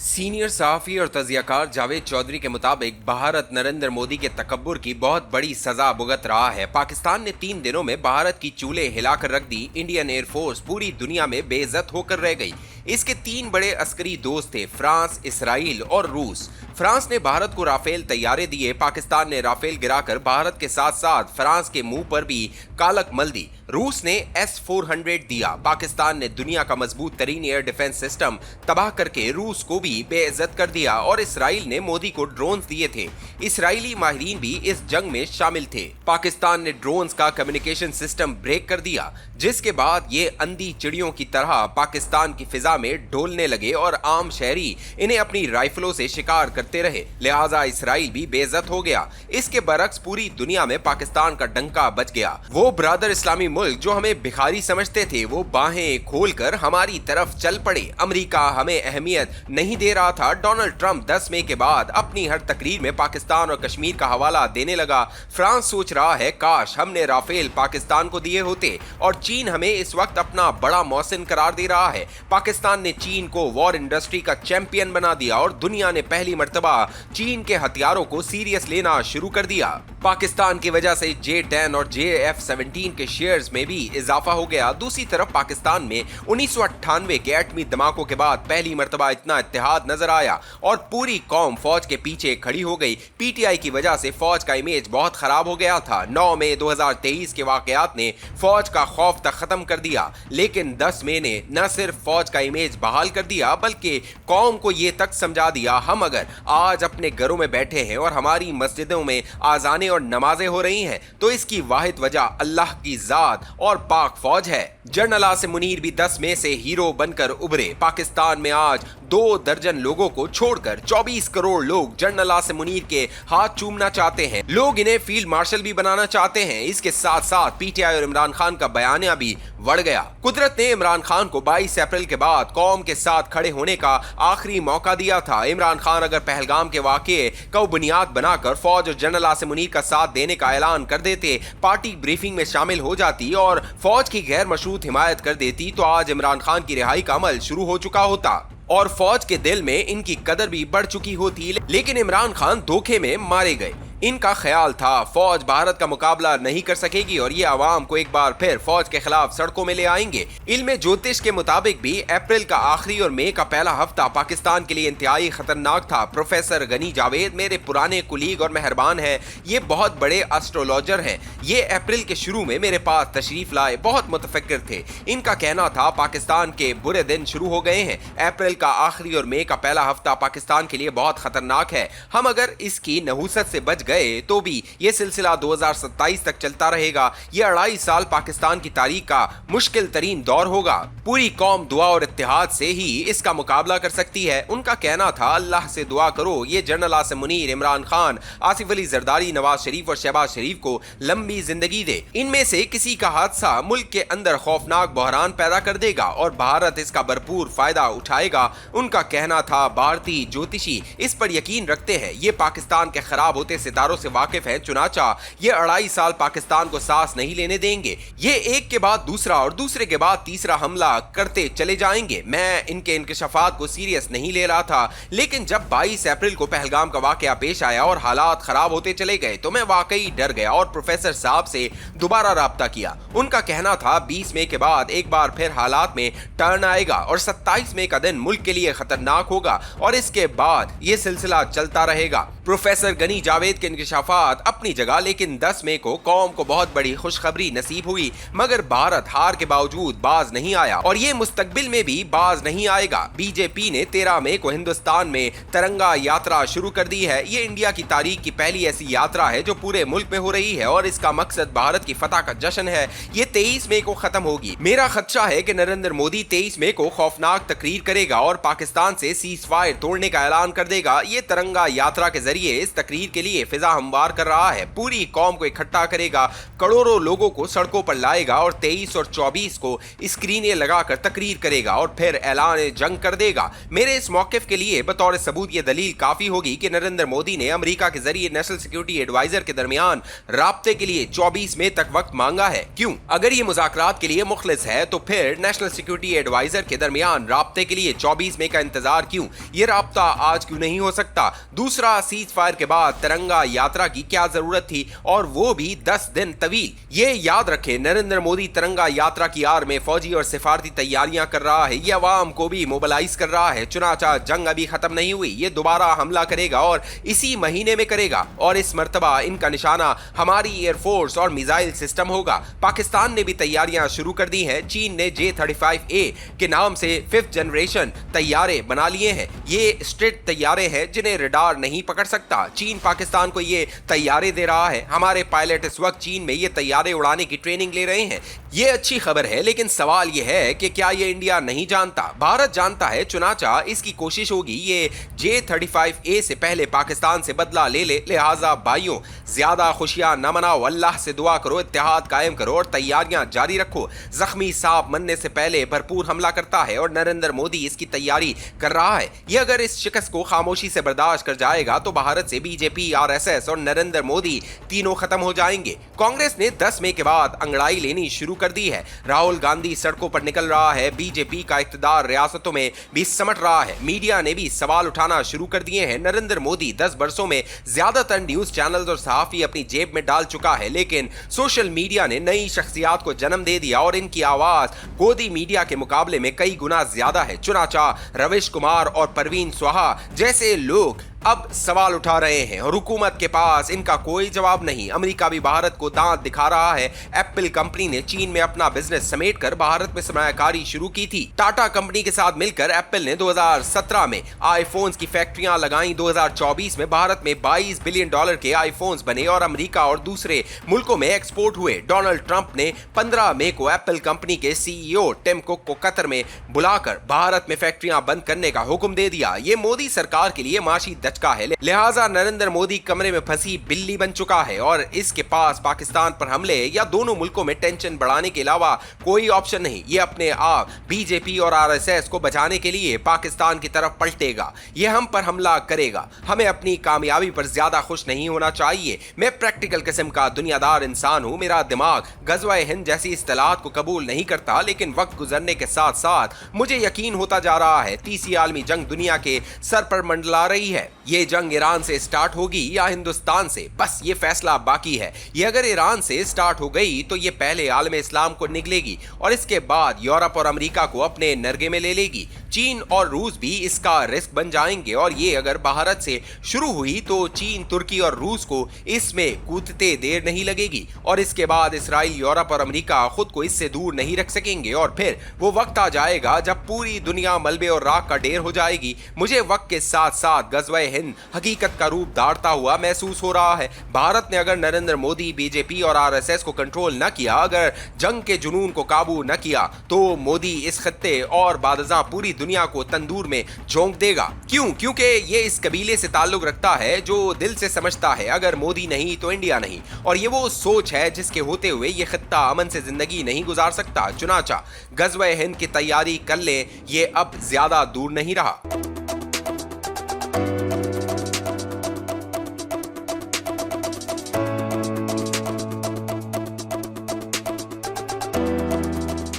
Senior सहाफ़ी और तज़ियाकार जावेद चौधरी के मुताबिक भारत नरेंद्र मोदी के तकब्बुर की बहुत बड़ी सजा भुगत रहा है। पाकिस्तान ने 3 दिनों में भारत की चूल्हे हिलाकर रख दी। इंडियन एयरफोर्स पूरी दुनिया में बेइज्जत होकर रह गई। इसके 3 बड़े अस्करी दोस्त थे, फ्रांस, इसराइल और रूस। फ्रांस ने भारत को राफेल तैयारे दिए। पाकिस्तान ने राफेल गिराकर भारत के साथ साथ फ्रांस के मुंह पर भी कालक मल दी। रूस ने S-400 दिया। पाकिस्तान ने दुनिया का मजबूत तरीन एयर डिफेंस सिस्टम तबाह करके रूस को भी बेइज्जत कर दिया। और इसराइल ने मोदी को ड्रोन्स दिए थे। इसराइली माहिरीन भी इस जंग में शामिल थे। पाकिस्तान ने ड्रोन्स का कम्युनिकेशन सिस्टम ब्रेक कर दिया, जिसके बाद ये अंधी चिड़ियों की तरह पाकिस्तान की फिजा में ढोलने लगे और आम शहरी इन्हें अपनी राइफलों से शिकार करते रहे। लिहाजा इसराइल भी बेइज्जत हो गया। इसके बरक्स पूरी दुनिया में पाकिस्तान का डंका बज गया। वो ब्रादर इस्लामी मुल्क जो हमें भिखारी समझते थे, वो बाहें खोलकर हमारी तरफ चल पड़े। अमेरिका हमें अहमियत नहीं दे रहा था। डोनाल्ड ट्रंप 10 मई के बाद अपनी हर तकरीर में पाकिस्तान और कश्मीर का हवाला देने लगा। फ्रांस सोच रहा है काश हमने राफेल पाकिस्तान को दिए होते। और चीन हमें इस वक्त अपना बड़ा मौसिन करार दे रहा है। पाकिस्तान ने चीन को वॉर इंडस्ट्री का चैंपियन बना दिया और दुनिया ने पहली मर्तबा चीन के हथियारों को सीरियस लेना शुरू कर दिया। पाकिस्तान की वजह से J-10 और JF-17 के शेयर्स में भी इजाफा हो गया। दूसरी तरफ पाकिस्तान में 1998 के एटमी धमाकों के बाद पहली मर्तबा इतना इत्तेहाद नजर आया और पूरी कौम फौज के पीछे खड़ी हो गई। PTI की वजह से फौज का इमेज बहुत खराब हो गया था। 9 मई 2023 के वाकयात ने फौज का खौफ तक खत्म कर दिया, लेकिन 10 मई ने न सिर्फ फौज का इमेज बहाल कर दिया बल्कि कौम को ये तक समझा दिया, हम अगर आज अपने घरों में बैठे हैं और हमारी मस्जिदों में आजानें और नमाजें हो रही हैं तो इसकी वाहिद वजह अल्लाह की जात और पाक फौज है। जनरल आसिम मुनीर भी 10 मई से हीरो बनकर उभरे। पाकिस्तान में आज 2 दर्जन लोगों को छोड़कर 24 करोड़ लोग जनरल आसिम मुनीर के हाथ चूमना चाहते हैं। लोग इन्हें फील्ड मार्शल भी बनाना चाहते हैं। इसके साथ साथ PTI और इमरान खान का बयानिया भी बढ़ गया। कुदरत ने इमरान खान को 22 अप्रैल के बाद कौम के साथ खड़े होने का आखिरी मौका दिया था। इमरान खान अगर पहलगाम के वाकये को बुनियाद बनाकर फौज और जनरल आसिम मुनीर का साथ देने का ऐलान कर देते, पार्टी ब्रीफिंग में शामिल हो जाती और फौज की गैर मशरूत हिमायत कर देती, तो आज इमरान खान की रिहाई का अमल शुरू हो चुका होता और फौज के दिल में इनकी कदर भी बढ़ चुकी होती। लेकिन इमरान खान धोखे में मारे गए। इनका ख्याल था फौज भारत का मुकाबला नहीं कर सकेगी और ये आवाम को एक बार फिर फौज के खिलाफ सड़कों में ले आएंगे। इल्म ज्योतिष के मुताबिक भी अप्रैल का आखिरी और मई का पहला हफ्ता पाकिस्तान के लिए इंतहाई खतरनाक था। प्रोफेसर गनी जावेद मेरे पुराने कुलीग और मेहरबान हैं। ये बहुत बड़े एस्ट्रोलॉजर हैं। ये अप्रैल के शुरू में मेरे पास तशरीफ लाए, बहुत मुतफक्किर थे। इनका कहना था पाकिस्तान के बुरे दिन शुरू हो गए हैं। अप्रैल का आखिरी और मई का पहला हफ्ता पाकिस्तान के लिए बहुत खतरनाक है। हम अगर इसकी नहुसत से बच गए तो भी ये सिलसिला 2027 तक चलता रहेगा। ये 2.5 साल पाकिस्तान की तारीख का मुश्किल तरीन दौर होगा। पूरी कौम दुआ और इत्तेहाद से ही इसका मुकाबला कर सकती है। उनका कहना था अल्लाह से दुआ करो ये जनरल आसिम मुनीर, इमरान खान, आसिफ अली जरदारी, नवाज शरीफ और शहबाज शरीफ को लंबी जिंदगी दे। इनमें से किसी का हादसा मुल्क के अंदर खौफनाक बहरान पैदा कर देगा और भारत इसका भरपूर फायदा उठाएगा। उनका कहना था भारतीय ज्योतिषी इस पर यकीन रखते हैं, ये पाकिस्तान के खराब होते सितारों से वाकिफ है, चुनाचा ये 2.5 साल पाकिस्तान को सांस नहीं लेने देंगे। ये एक के बाद दूसरा और दूसरे के बाद तीसरा हमला करते चले जाएंगे। मैं इनके इंकशाफात को सीरियस नहीं ले रहा था, लेकिन जब 22 अप्रैल को पहलगाम का वाकया पेश आया और हालात खराब होते चले गए तो मैं वाकई डर गया और प्रोफेसर साहब से दोबारा राब्ता किया। उनका कहना था 20 मई के बाद एक बार फिर हालात में टर्न आएगा और 27 मई का दिन मुल्क के लिए खतरनाक होगा और इसके बाद ये सिलसिला चलता रहेगा। प्रोफेसर गनी जावेद के इंकशाफात अपनी जगह, लेकिन 10 मई को कौम को बहुत बड़ी खुशखबरी नसीब हुई, मगर भारत हार के बावजूद बाज नहीं आया और ये मुस्तकबिल में भी बाज नहीं आएगा। बीजेपी ने 13 मई को हिंदुस्तान में तिरंगा यात्रा शुरू कर दी है। ये इंडिया की तारीख की पहली ऐसी यात्रा है जो पूरे मुल्क में हो रही है और इसका मकसद भारत की फतह का जश्न है। ये 23 मई को खत्म होगी। मेरा खदशा है कि नरेंद्र मोदी 23 मई को खौफनाक तकरीर करेगा और पाकिस्तान से सीज फायर तोड़ने का ऐलान कर देगा। ये तिरंगा यात्रा के जरिए इस तकरीर के लिए फिजा हमवार कर रहा है, पूरी कौम को इकट्ठा करेगा, करोड़ों लोगों को सड़कों पर लाएगा और 23 और 24 को स्क्रीनें लगाकर तकरीर करेगा और फिर ऐलान जंग कर देगा। मेरे इस मौकिफ के लिए बतौर सबूत ये दलील काफी होगी कि नरेंद्र मोदी ने अमेरिका के जरिए नेशनल सिक्योरिटी एडवाइजर के दरमियान राब्ते के लिए 24 मई तक वक्त मांगा है। क्यों? अगर ये मुज़ाकरात के लिए मुखलिस है तो फिर नेशनल सिक्योरिटी एडवाइजर के दरमियान राब्ते के लिए 24 मई का इंतजार क्यों? ये राब्ता आज क्यों नहीं हो सकता? दूसरा, सीज फायर के बाद तिरंगा यात्रा की क्या जरूरत थी, और वो भी 10 दिन तवील। ये याद रखें, नरेंद्र मोदी तिरंगा यात्रा की आड़ में फौजी और सिफारती तैयारियां कर रहा है, ये अवाम को भी मोबिलाइज कर रहा है। चुनाचा जंग अभी खत्म नहीं हुई, ये दोबारा हमला करेगा और इसी महीने में करेगा, और इस मर्तबा इनका निशाना हमारी एयरफोर्स और मिसाइल सिस्टम होगा। पाकिस्तान ने भी तैयारियां शुरू कर दी हैं। चीन ने J-35A के नाम से 5th जनरेशन तैयारे बना लिए हैं। ये स्ट्रेट तैयारे हैं जिन्हें रडार नहीं पकड़ सकता। चीन पाकिस्तान को ये तैयारे दे रहा है। हमारे पायलट इस वक्त चीन में ये तैयारे उड़ाने की ट्रेनिंग ले रहे हैं। ये अच्छी खबर है, लेकिन सवाल ये है कि क्या ये इंडिया नहीं जानता? भारत जानता है। चुनाचा इसकी कोशिश होगी ये J-35A से पहले पाकिस्तान से बदला ले ले। लिहाजा भाइयों, ज्यादा खुशियां न मनाओ, अल्लाह से दुआ करो, इत्तेहाद कायम करो और तैयारियां जारी रखो। जख्मी सांप मरने से पहले भरपूर हमला करता है और नरेंद्र मोदी इसकी तैयारी कर रहा है। ये अगर इस शिकस्त को खामोशी से बर्दाश्त कर जाएगा तो भारत से बीजेपी, RSS और नरेंद्र मोदी तीनों खत्म हो जाएंगे। कांग्रेस ने 10 मई के बाद अंगड़ाई लेनी शुरू कर दी है। राहुल गांधी सड़कों पर निकल रहा है। बीजेपी का इख्तिदार रियासतों में भी समट रहा है। मीडिया ने भी सवाल उठाना शुरू कर दिए हैं। नरेंद्र मोदी 10 वर्षों में ज्यादातर न्यूज चैनल्स और सहाफी अपनी जेब में डाल चुका है, लेकिन सोशल मीडिया ने नई शख्सियात को जन्म दे दिया और इनकी आवाज गोदी मीडिया के मुकाबले में कई गुना ज्यादा है। चुनाचा रविश कुमार और परवीन स्वाहा जैसे लोग अब सवाल उठा रहे हैं और हुकूमत के पास इनका कोई जवाब नहीं। अमेरिका भी भारत को दांत दिखा रहा है। एप्पल कंपनी ने चीन में अपना बिजनेस समेटकर भारत में सरमायाकारी शुरू की थी। टाटा कंपनी के साथ मिलकर एप्पल ने 2017 में आईफोन्स की फैक्ट्रियां लगाई। 2024 में भारत में $22 बिलियन के आईफोन्स बने और अमेरिका और दूसरे मुल्कों में एक्सपोर्ट हुए। डोनाल्ड ट्रंप ने 15 मई को एप्पल कंपनी के CEO टिम कुक को कतर में बुलाकर भारत में फैक्ट्रियां बंद करने का हुक्म दे दिया। ये मोदी सरकार के लिए माशी का है। लिहाजा नरेंद्र मोदी कमरे में फंसी बिल्ली बन चुका है और इसके पास पाकिस्तान पर हमले या दोनों मुल्कों में टेंशन बढ़ाने के अलावा कोई ऑप्शन नहीं। ये अपने आप बीजेपी और RSS को बचाने के लिए पाकिस्तान की तरफ पलटेगा। ये हम पर हमला करेगा। हमें अपनी कामयाबी पर ज्यादा खुश नहीं होना चाहिए। मैं प्रैक्टिकल किस्म का दुनियादार इंसान हूं। मेरा दिमाग गज़वा-ए हिंद जैसी इस्तिलाहात को कबूल नहीं करता, लेकिन वक्त गुजरने के साथ साथ मुझे यकीन होता जा रहा है तीसरी आलमी जंग दुनिया के सर पर मंडला रही है। ये जंग ईरान से स्टार्ट होगी या हिंदुस्तान से, बस ये फैसला बाकी है। ये अगर ईरान से स्टार्ट हो गई तो ये पहले आलम इस्लाम को निगलेगी और इसके बाद यूरोप और अमेरिका को अपने नरगे में ले लेगी। चीन और रूस भी इसका रिस्क बन जाएंगे और ये अगर भारत से शुरू हुई तो चीन, तुर्की और रूस को इसमें कूदते देर नहीं लगेगी और इसके बाद इसराइल, यूरोप और अमेरिका खुद को इससे दूर नहीं रख सकेंगे और फिर वो वक्त आ जाएगा जब पूरी दुनिया मलबे और राख का ढेर हो जाएगी। मुझे वक्त के साथ साथ गज़वा-ए हिंद हकीकत का रूप धारता हुआ महसूस हो रहा है। भारत ने अगर नरेंद्र मोदी, बीजेपी और RSS को कंट्रोल न किया, अगर जंग के जुनून को काबू न किया, तो मोदी इस खत्ते और बादशाह पूरी दुनिया को तंदूर में झोंक देगा। क्यों? क्योंकि ये इस कबीले से ताल्लुक रखता है जो दिल से समझता है अगर मोदी नहीं तो इंडिया नहीं, और ये वो सोच है जिसके होते हुए ये खत्ता अमन से जिंदगी नहीं गुजार सकता। चुनाचा गज़वा-ए हिंद की तैयारी कर ले, ये अब ज्यादा दूर नहीं रहा।